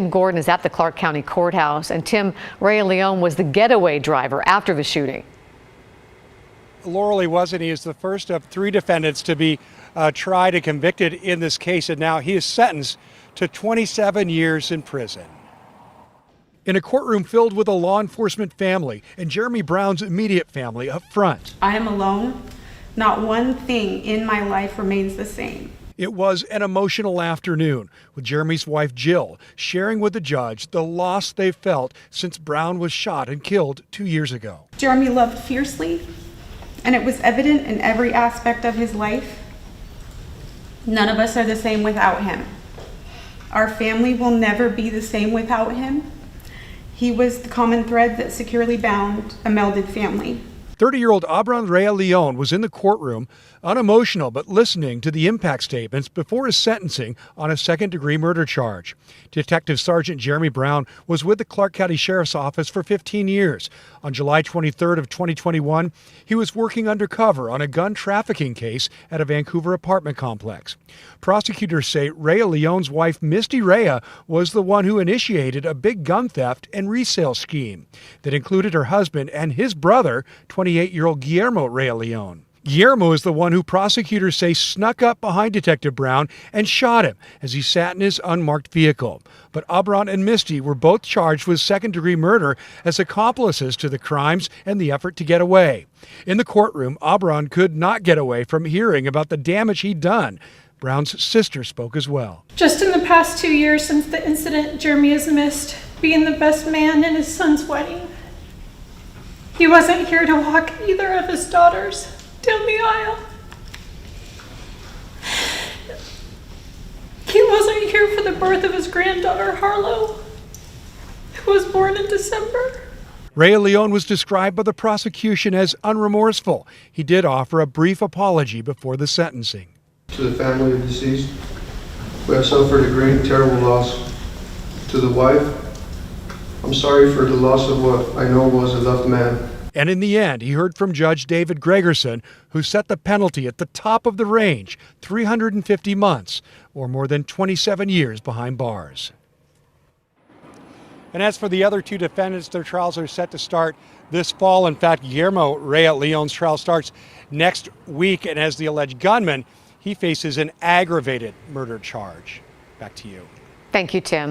Tim Gordon is at the Clark County Courthouse, and Tim, Raya-Leon was the getaway driver after the shooting. Laurel, he wasn't. He is the first of 3 defendants to be tried and convicted in this case, and now he is sentenced to 27 years in prison. In a courtroom filled with a law enforcement family and Jeremy Brown's immediate family up front. I am alone. Not one thing in my life remains the same. It was an emotional afternoon with Jeremy's wife Jill sharing with the judge the loss they felt since Brown was shot and killed 2 years ago. Jeremy loved fiercely, and it was evident in every aspect of his life. None of us are the same without him. Our family will never be the same without him. He was the common thread that securely bound a melded family. 30-year-old Abran Raya-Leon was in the courtroom, unemotional but listening to the impact statements before his sentencing on a second-degree murder charge. Detective Sergeant Jeremy Brown was with the Clark County Sheriff's Office for 15 years. On July 23rd of 2021, he was working undercover on a gun trafficking case at a Vancouver apartment complex. Prosecutors say Raya-Leon's wife, Misty Raya, was the one who initiated a big gun theft and resale scheme that included her husband and his brother, 28-year-old Guillermo Raya-Leon. Guillermo is the one who prosecutors say snuck up behind Detective Brown and shot him as he sat in his unmarked vehicle. But Abran and Misty were both charged with second-degree murder as accomplices to the crimes and the effort to get away. In the courtroom, Abran could not get away from hearing about the damage he'd done. Brown's sister spoke as well. Just in the past 2 years since the incident, Jeremy has missed being the best man in his son's wedding. He wasn't here to walk either of his daughters down the aisle. He wasn't here for the birth of his granddaughter, Harlow, who was born in December. Raya-Leon was described by the prosecution as unremorseful. He did offer a brief apology before the sentencing. To the family of deceased, we have suffered a great, terrible loss. To the wife, I'm sorry for the loss of what I know was a loved man. And in the end, he heard from Judge David Gregerson, who set the penalty at the top of the range, 350 months, or more than 27 years behind bars. And as for the other 2 defendants, their trials are set to start this fall. In fact, Guillermo Raya-Leon's trial starts next week, and as the alleged gunman, he faces an aggravated murder charge. Back to you. Thank you, Tim.